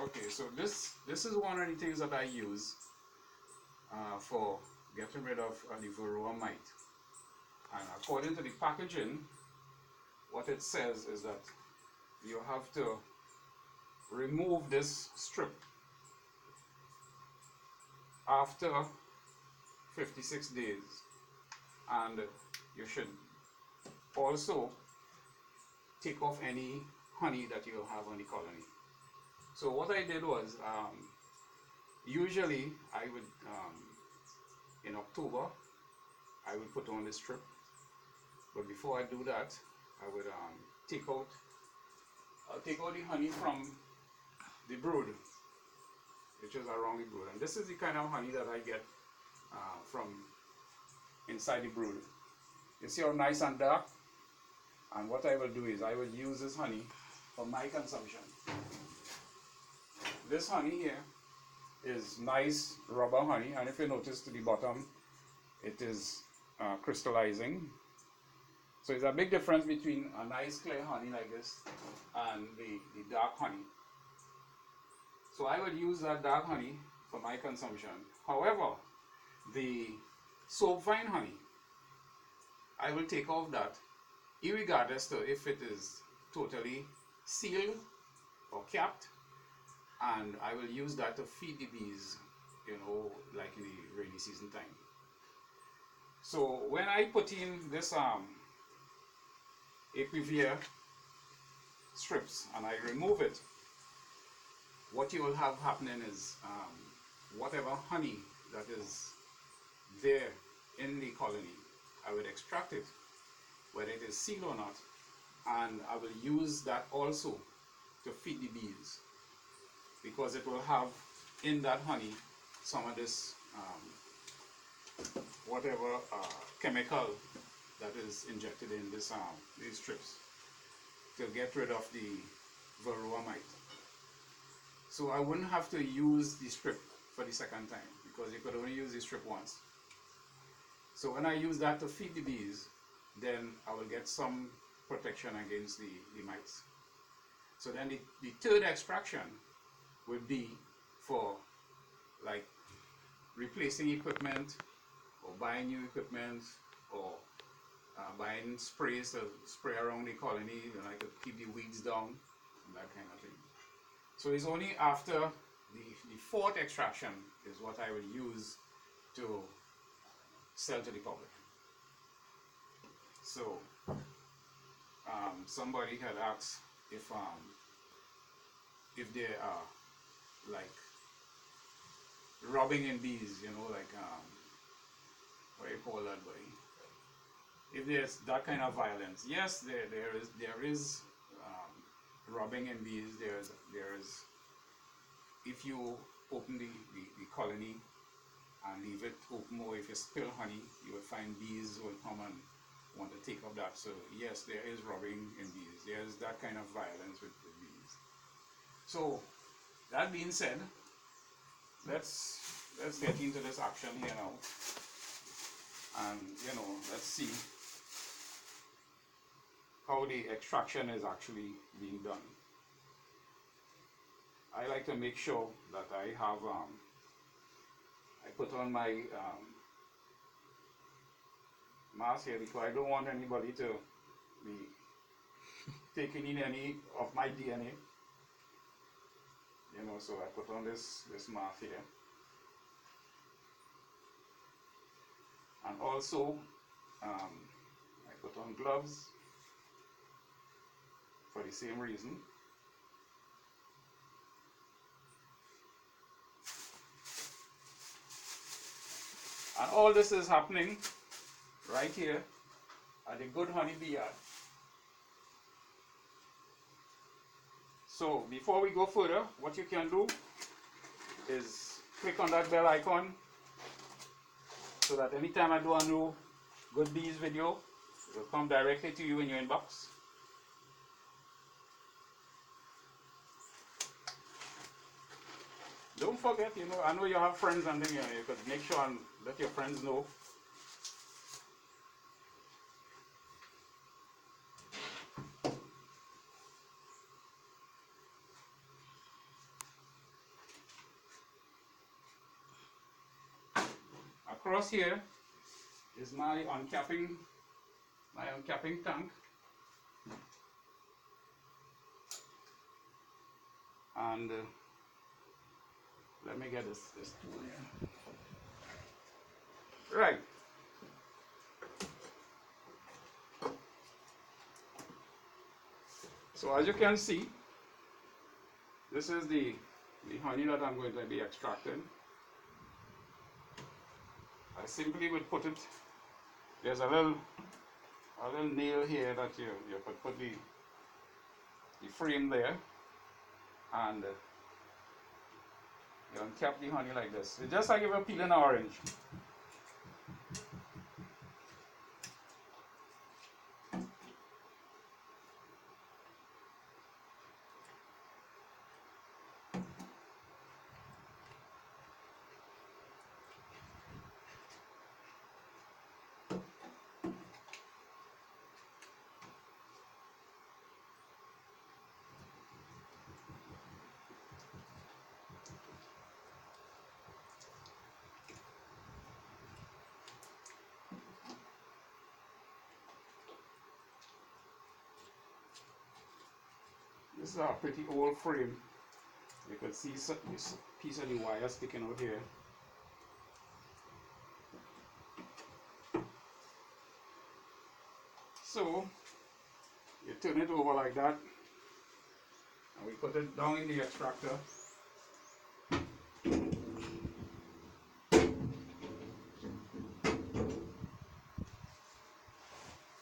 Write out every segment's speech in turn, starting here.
Okay, so this is one of the things that I use for getting rid of the varroa mite. And according to the packaging, what it says is that you have to remove this strip after 56 days, and you should also take off any honey that you have on the colony. So what I did was, usually I would, in October, I would put on this strip, but before I do that, I would I'll take out the honey from the brood, which is around the brood, and this is the kind of honey that I get from inside the brood. You see how nice and dark? And what I will do is I will use this honey for my consumption. This honey here is nice rubber honey, and if you notice to the bottom, it is crystallizing. So there's a big difference between a nice clear honey like this and the dark honey. So I would use that dark honey for my consumption. However, the soap fine honey, I will take off that, irregardless to if it is totally sealed or capped, and I will use that to feed the bees, you know, like in the rainy season time. So when I put in this Apivar strips and I remove it, what you will have happening is whatever honey that is there in the colony, I will extract it, whether it is sealed or not, and I will use that also to feed the bees, because it will have in that honey some of this whatever chemical that is injected in this these strips to get rid of the varroa mite. So I wouldn't have to use the strip for the second time, because you could only use the strip once. So when I use that to feed the bees, then I will get some protection against the mites. So then the third extraction would be for like replacing equipment or buying new equipment, or buying sprays to spray around the colony, and I could keep the weeds down and that kind of thing. So it's only after the fourth extraction is what I will use to sell to the public. So somebody had asked if there are like robbing in bees, you know, like what do you call that, buddy? If there's that kind of violence, yes, there is robbing in bees. There is if you open the colony and leave it open, or if you spill honey, you will find bees will come and want to take up that. So yes, there is robbing in bees. There's that kind of violence with bees. So that being said, let's get into this action here now, and you know, let's see how the extraction is actually being done. I like to make sure that I have I put on my mask here, because I don't want anybody to be taking in any of my DNA, you know. So I put on this mask here, and also I put on gloves for the same reason. And all this is happening right here at the Good Honey Bee Yard. So before we go further, what you can do is click on that bell icon, so that anytime I do a new Good Bees video, it will come directly to you in your inbox. Don't forget, you know, I know you have friends, and then you could make sure and let your friends know. across here is my uncapping tank. And let me get this tool here. Right. So as you can see, this is the honey that I'm going to be extracting. I simply would put it, there's a little nail here that you could put the frame there, and you uncap the honey like this. It's just like if you're peeling an orange. This is a pretty old frame. You can see this piece of the wire sticking out here. So you turn it over like that, and we put it down in the extractor.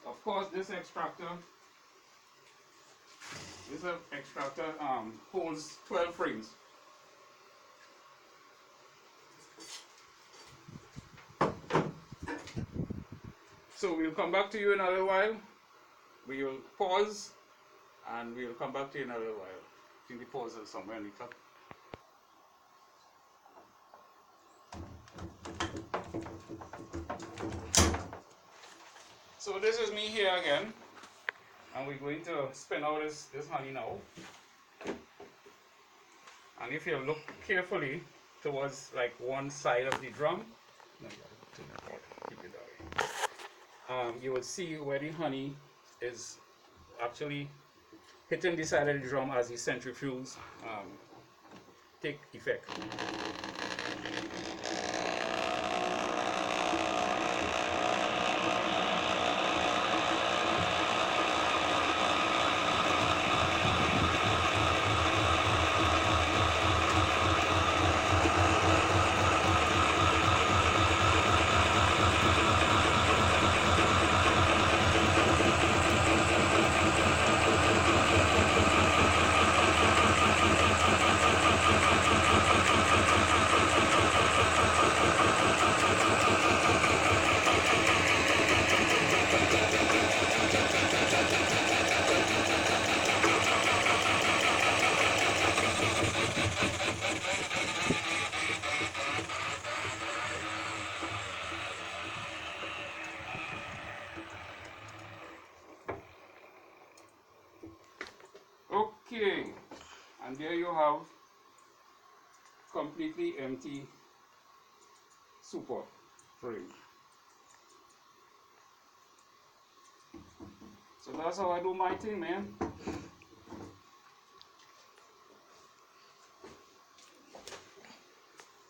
Of course, this extractor holds 12 frames. So we'll come back to you in a little while. We will pause and we will come back to you in a little while. I think the pause is somewhere in the top. So this is me here again, and we're going to spin out this honey now. And if you look carefully towards like one side of the drum, you will see where the honey is actually hitting the side of the drum as the centrifuges take effect. Okay, and there you have completely empty super frame. So that's how I do my thing, man.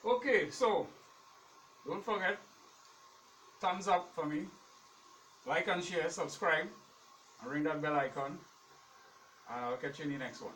Okay, so don't forget, thumbs up for me, like and share, subscribe, and ring that bell icon, and I'll catch you in the next one.